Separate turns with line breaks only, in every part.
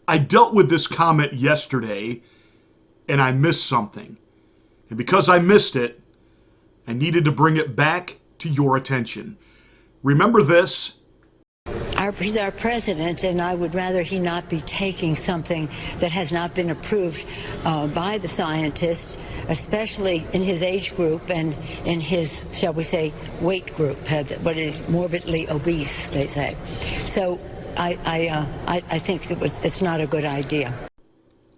I dealt with this comment yesterday, and I missed something. And because I missed it, I needed to bring it back to your attention. Remember this.
He's our president, and I would rather he not be taking something that has not been approved by the scientists, especially in his age group and in his, shall we say, weight group, what is morbidly obese, they say. So I think it's not a good idea.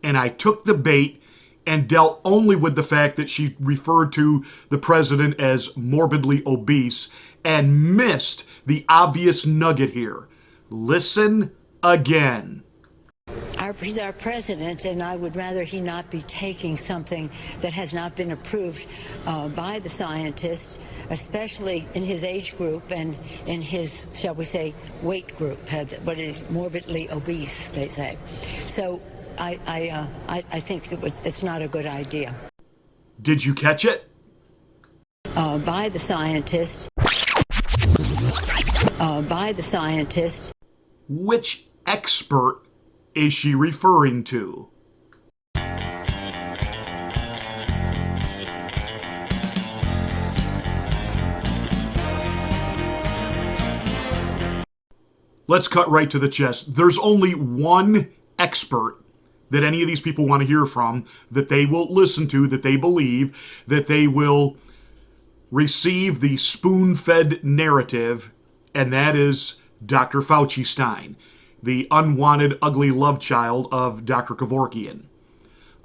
And I took the bait and dealt only with the fact that she referred to the president as morbidly obese and missed the obvious nugget here. Listen again.
He's our president, and I would rather he not be taking something that has not been approved by the scientists, especially in his age group and in his, shall we say, weight group, what is morbidly obese, they say. So I think it's not a good idea.
Did you catch it?
By the scientists. By the scientists.
Which expert is she referring to? Let's cut right to the chest. There's only one expert that any of these people want to hear from, that they will listen to, that they believe, that they will receive the spoon-fed narrative, and that is Dr. Fauci Stein, the unwanted, ugly love child of Dr. Kevorkian.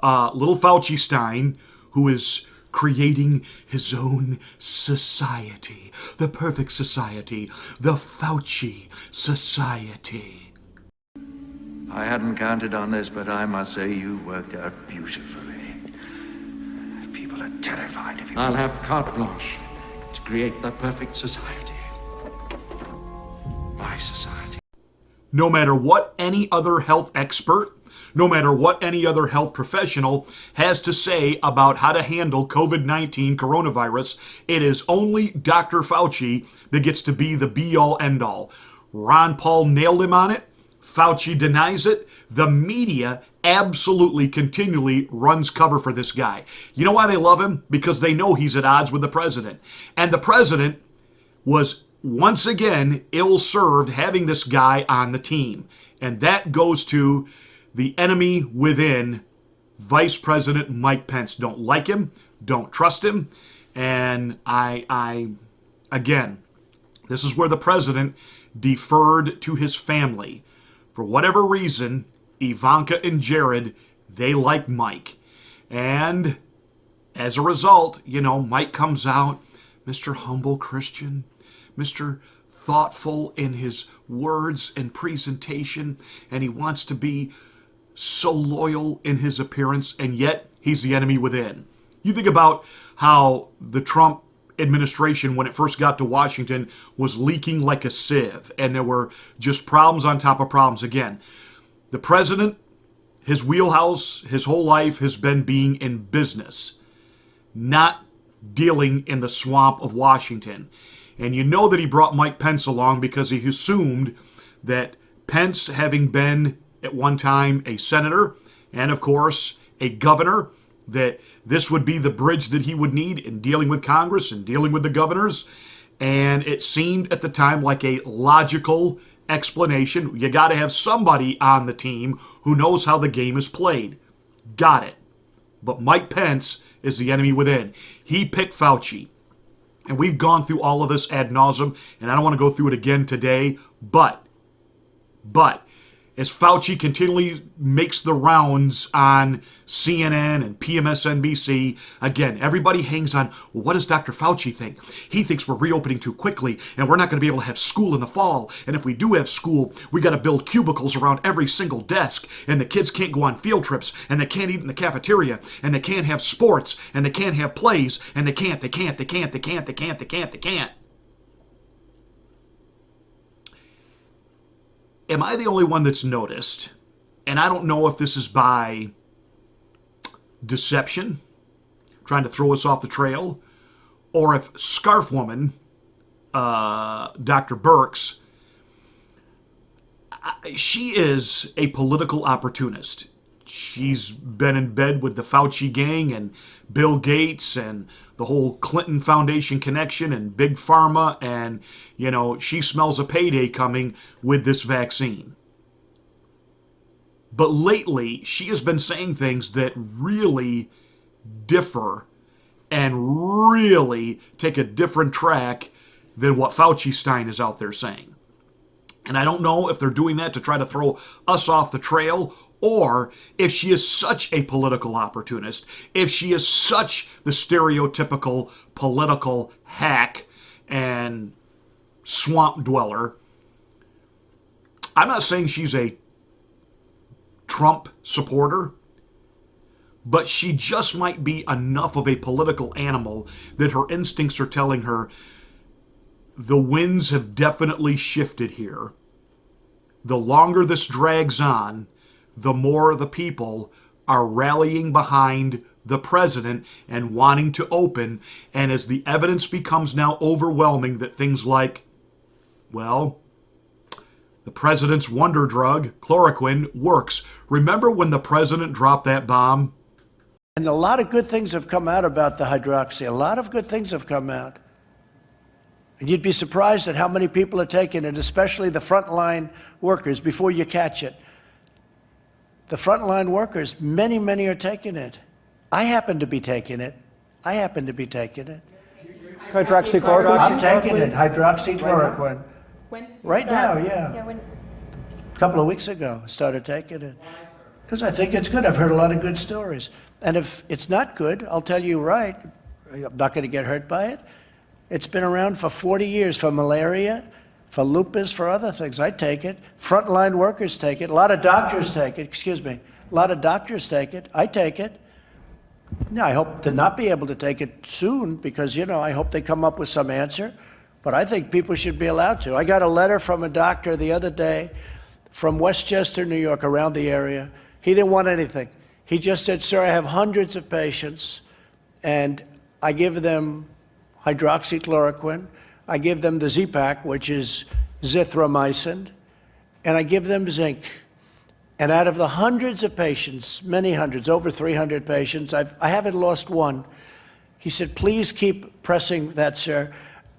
Little Fauci Stein, who is creating his own society, the perfect society, the Fauci Society.
I hadn't counted on this, but I must say you worked out beautifully. People are terrified of you. I'll have carte blanche to create the perfect society. My society.
No matter what any other health expert, no matter what any other health professional has to say about how to handle COVID-19 coronavirus, it is only Dr. Fauci that gets to be the be-all, end-all. Ron Paul nailed him on it. Fauci denies it. The media absolutely continually runs cover for this guy. You know why they love him? Because they know he's at odds with the president. And the president was once again ill-served having this guy on the team. And that goes to the enemy within, Vice President Mike Pence. Don't like him, don't trust him, and again, this is where the president deferred to his family. For whatever reason, Ivanka and Jared, they like Mike. And as a result, Mike comes out, Mr. Humble Christian, Mr. Thoughtful in his words and presentation, and he wants to be so loyal in his appearance, and yet he's the enemy within. You think about how the Trump administration, when it first got to Washington, was leaking like a sieve, and there were just problems on top of problems. Again, the president, his wheelhouse, his whole life has been being in business, not dealing in the swamp of Washington. And you know that he brought Mike Pence along because he assumed that Pence, having been at one time a senator and, of course, a governor, that this would be the bridge that he would need in dealing with Congress and dealing with the governors. And it seemed at the time like a logical explanation. You got to have somebody on the team who knows how the game is played. Got it. But Mike Pence is the enemy within. He picked Fauci. And we've gone through all of this ad nauseum, and I don't want to go through it again today, but as Fauci continually makes the rounds on CNN and PMSNBC, again, everybody hangs on, well, what does Dr. Fauci think? He thinks we're reopening too quickly, and we're not going to be able to have school in the fall, and if we do have school, we got to build cubicles around every single desk, and the kids can't go on field trips, and they can't eat in the cafeteria, and they can't have sports, and they can't have plays, and they can't. Am I the only one that's noticed, and I don't know if this is by deception, trying to throw us off the trail, or if Scarf Woman, Dr. Birx, She is a political opportunist. She's been in bed with the Fauci gang and Bill Gates and the whole Clinton Foundation connection and Big Pharma, and, she smells a payday coming with this vaccine. But lately, she has been saying things that really differ and really take a different track than what Fauci Stein is out there saying. And I don't know if they're doing that to try to throw us off the trail, or if she is such a political opportunist, if she is such the stereotypical political hack and swamp dweller. I'm not saying she's a Trump supporter, but she just might be enough of a political animal that her instincts are telling her the winds have definitely shifted here. The longer this drags on, the more the people are rallying behind the president and wanting to open. And as the evidence becomes now overwhelming that things like, the president's wonder drug, chloroquine, works. Remember when the president dropped that bomb?
And a lot of good things have come out about the hydroxy. A lot of good things have come out. And you'd be surprised at how many people are taking it, especially the frontline workers, before you catch it. The frontline workers, many are taking it. I happen to be taking it.
Hydroxychloroquine?
I'm taking it, hydroxychloroquine.
When?
Right now, yeah. A couple of weeks ago, I started taking it. Because I think it's good. I've heard a lot of good stories. And if it's not good, I'll tell you right, I'm not going to get hurt by it. It's been around for 40 years for malaria, for lupus, for other things. I take it. Frontline workers take it. A lot of doctors take it. A lot of doctors take it. I take it. Now, I hope to not be able to take it soon because, I hope they come up with some answer. But I think people should be allowed to. I got a letter from a doctor the other day from Westchester, New York, around the area. He didn't want anything. He just said, sir, I have hundreds of patients, and I give them hydroxychloroquine. I give them the Z-Pak, which is zithromycin, and I give them zinc. And out of the hundreds of patients, many hundreds, over 300 patients, I haven't lost one. He said, please keep pressing that, sir.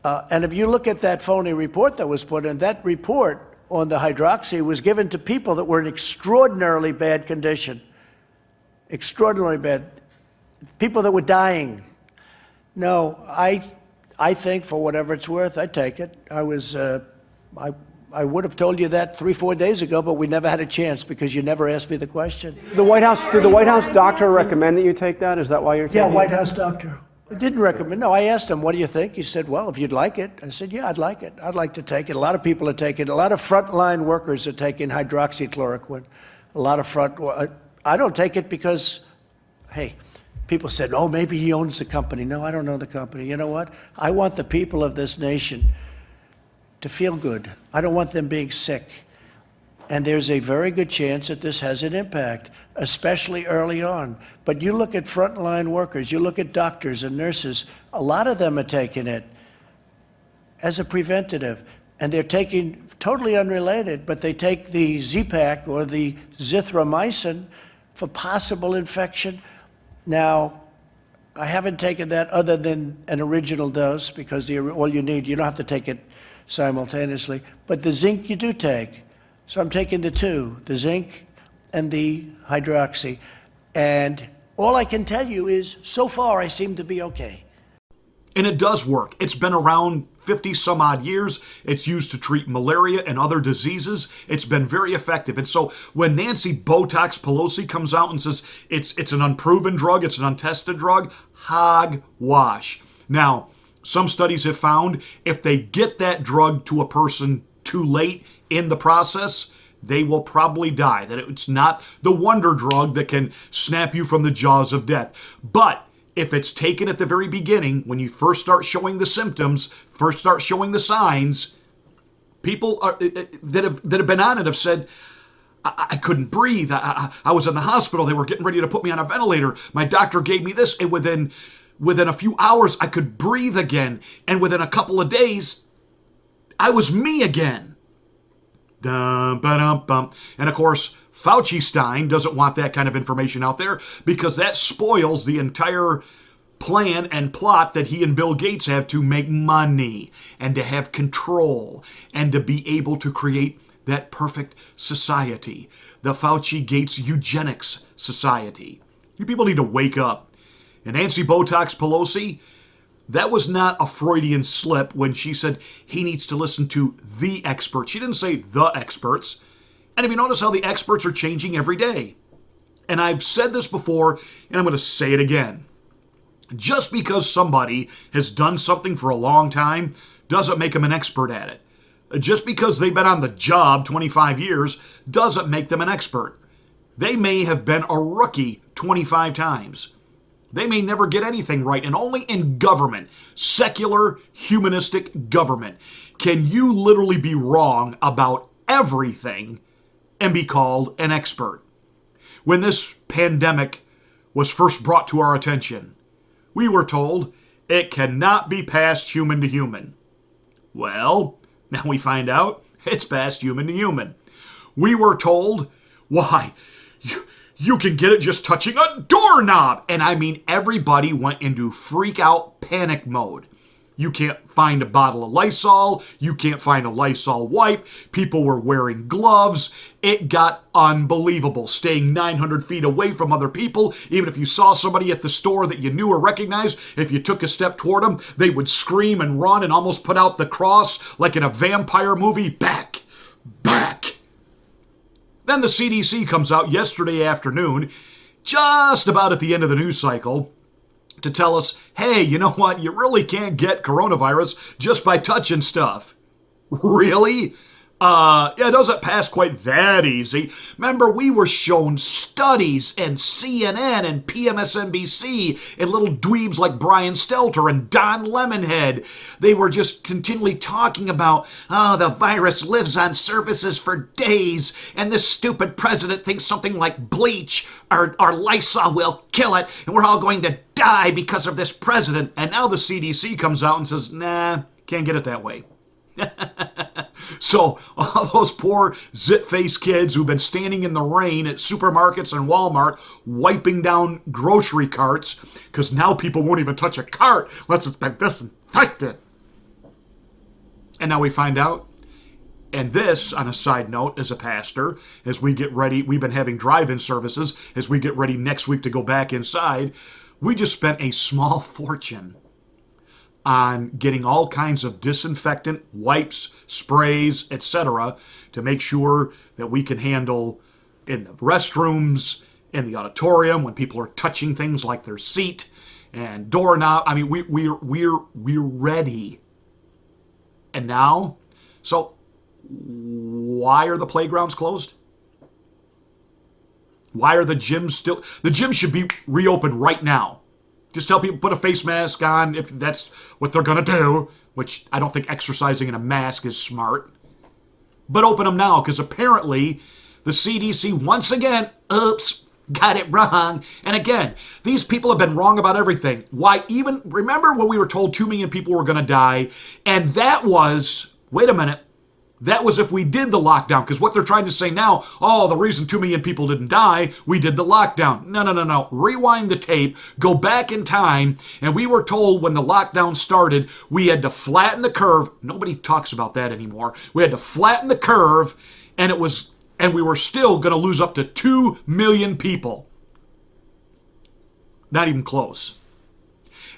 And if you look at that phony report that was put in, that report on the hydroxy was given to people that were in extraordinarily bad condition. Extraordinarily bad. People that were dying. No, I think for whatever it's worth, I take it. I would have told you that 3-4 days ago, but we never had a chance because you never asked me the question.
Did the White House doctor recommend that you take that? Is that why you're taking it?
Yeah, White House doctor. I didn't recommend. No, I asked him, what do you think? He said, well, if you'd like it. I said, yeah, I'd like it. I'd like to take it. A lot of people are taking it. A lot of frontline workers are taking hydroxychloroquine. I don't take it because, hey, people said, oh, maybe he owns the company. No, I don't own the company. You know what? I want the people of this nation to feel good. I don't want them being sick. And there's a very good chance that this has an impact, especially early on. But you look at frontline workers, you look at doctors and nurses, a lot of them are taking it as a preventative. And they're taking, totally unrelated, but they take the Z-Pak or the zithromycin for possible infection. Now, I haven't taken that other than an original dose because all you need, you don't have to take it simultaneously. But the zinc you do take. So I'm taking the two, the zinc and the hydroxy. And all I can tell you is, so far, I seem to be okay.
And it does work. It's been around 50 some odd years. It's used to treat malaria and other diseases. It's been very effective. And so when Nancy Botox Pelosi comes out and says it's an unproven drug, it's an untested drug, hogwash. Now, some studies have found if they get that drug to a person too late in the process, they will probably die. That it's not the wonder drug that can snap you from the jaws of death. But if it's taken at the very beginning, when you first start showing the symptoms, first start showing the signs, people that have been on it have said, I couldn't breathe. I was in the hospital. They were getting ready to put me on a ventilator. My doctor gave me this, and within a few hours, I could breathe again. And within a couple of days, I was me again. Dum, ba-dum, bum. And of course, Fauci Stein doesn't want that kind of information out there because that spoils the entire plan and plot that he and Bill Gates have to make money and to have control and to be able to create that perfect society, the Fauci-Gates eugenics society. You people need to wake up. And Nancy Botox Pelosi, that was not a Freudian slip when she said he needs to listen to the experts. She didn't say the experts. And have you noticed how the experts are changing every day? And I've said this before, and I'm going to say it again. Just because somebody has done something for a long time doesn't make them an expert at it. Just because they've been on the job 25 years doesn't make them an expert. They may have been a rookie 25 times. They may never get anything right, and only in government, secular, humanistic government, can you literally be wrong about everything and be called an expert. When this pandemic was first brought to our attention, we were told it cannot be passed human to human. Well, now we find out it's passed human to human. We were told, why, you can get it just touching a doorknob. And I mean, everybody went into freak out panic mode. You can't find a bottle of Lysol. You can't find a Lysol wipe. People were wearing gloves. It got unbelievable. Staying 900 feet away from other people. Even if you saw somebody at the store that you knew or recognized, if you took a step toward them, they would scream and run and almost put out the cross like in a vampire movie. Back, back. Then the CDC comes out yesterday afternoon, just about at the end of the news cycle, to tell us, hey, you know what? You really can't get coronavirus just by touching stuff. Really? It doesn't pass quite that easy. Remember, we were shown studies and CNN and PMSNBC and little dweebs like Brian Stelter and Don Lemonhead. They were just continually talking about, the virus lives on surfaces for days, and this stupid president thinks something like bleach or Lysol will kill it, and we're all going to die because of this president. And now the CDC comes out and says, nah, can't get it that way. So all those poor zit-faced kids who've been standing in the rain at supermarkets and Walmart wiping down grocery carts, because now people won't even touch a cart unless it's been disinfected. And now we find out, and this, on a side note, as a pastor, as we get ready, we've been having drive-in services, as we get ready next week to go back inside, we just spent a small fortune on getting all kinds of disinfectant, wipes, sprays, etc., to make sure that we can handle in the restrooms, in the auditorium, when people are touching things like their seat and doorknob. I mean, we're ready. And now, so why are the playgrounds closed? Why are the gyms still? The gyms should be reopened right now. Just tell people, put a face mask on if that's what they're going to do, which I don't think exercising in a mask is smart. But open them now, because apparently the CDC, once again, oops, got it wrong. And again, these people have been wrong about everything. Why even, remember when we were told 2 million people were going to die? And that was, wait a minute, that was if we did the lockdown, because what they're trying to say now, the reason 2 million people didn't die, we did the lockdown. No. Rewind the tape, go back in time, and we were told when the lockdown started, we had to flatten the curve. Nobody talks about that anymore. We had to flatten the curve, and we were still going to lose up to 2 million people. Not even close.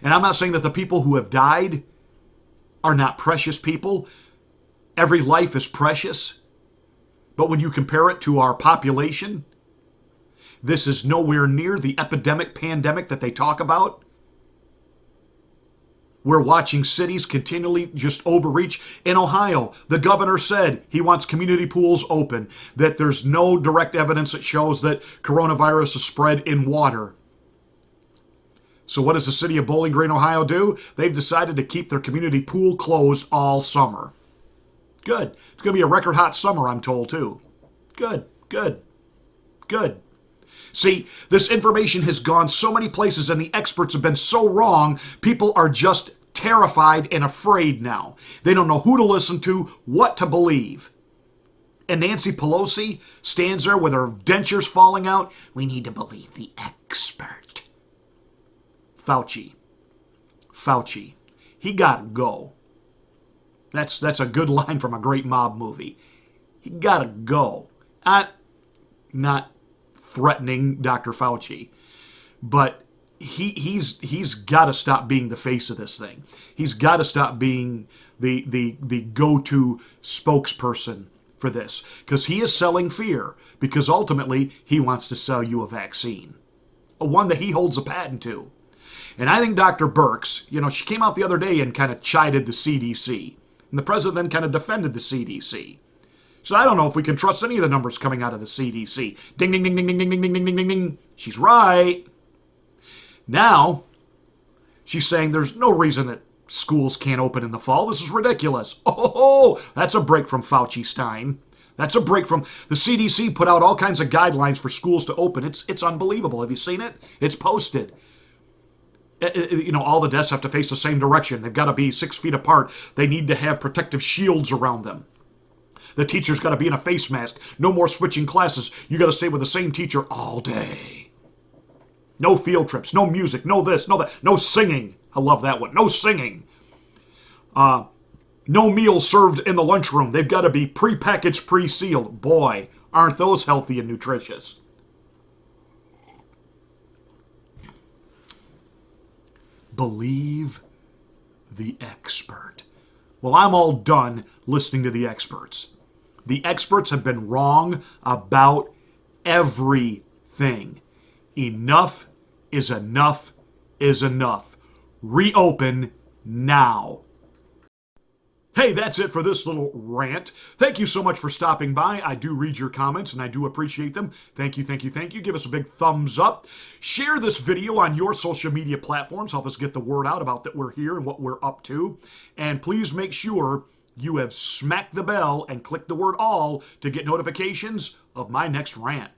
And I'm not saying that the people who have died are not precious people. Every life is precious. But when you compare it to our population, this is nowhere near the pandemic that they talk about. We're watching cities continually just overreach. In Ohio, the governor said he wants community pools open, that there's no direct evidence that shows that coronavirus is spread in water. So what does the city of Bowling Green, Ohio do? They've decided to keep their community pool closed all summer. Good. It's going to be a record hot summer, I'm told, too. Good. See, this information has gone so many places and the experts have been so wrong, people are just terrified and afraid now. They don't know who to listen to, what to believe. And Nancy Pelosi stands there with her dentures falling out. We need to believe the expert. Fauci. He gotta go. That's a good line from a great mob movie. He gotta go. Not threatening Dr. Fauci, but he's got to stop being the face of this thing. He's got to stop being the go-to spokesperson for this, because he is selling fear, because ultimately he wants to sell you a vaccine, one that he holds a patent to. And I think Dr. Birx, she came out the other day and kind of chided the CDC, and the president then kind of defended the CDC. So I don't know if we can trust any of the numbers coming out of the CDC. Ding, ding, ding, ding, ding, ding, ding, ding, ding, ding, ding. She's right. Now, she's saying there's no reason that schools can't open in the fall. This is ridiculous. Oh, that's a break from Fauci Stein. That's a break from... The CDC put out all kinds of guidelines for schools to open. It's unbelievable. Have you seen it? It's posted. All the desks have to face the same direction. They've got to be 6 feet apart. They need to have protective shields around them. The teacher's got to be in a face mask. No more switching classes. You got to stay with the same teacher all day. No field trips, no music, no this, no that, no singing. I love that one. No singing. No meals served in the lunchroom. They've got to be pre-packaged, pre-sealed. Boy, aren't those healthy and nutritious. Believe the expert. Well, I'm all done listening to the experts. The experts have been wrong about everything. Enough is enough is enough. Reopen now. Hey, that's it for this little rant. Thank you so much for stopping by. I do read your comments and I do appreciate them. Thank you, thank you, thank you. Give us a big thumbs up. Share this video on your social media platforms. Help us get the word out about that we're here and what we're up to. And please make sure you have smacked the bell and clicked the word all to get notifications of my next rant.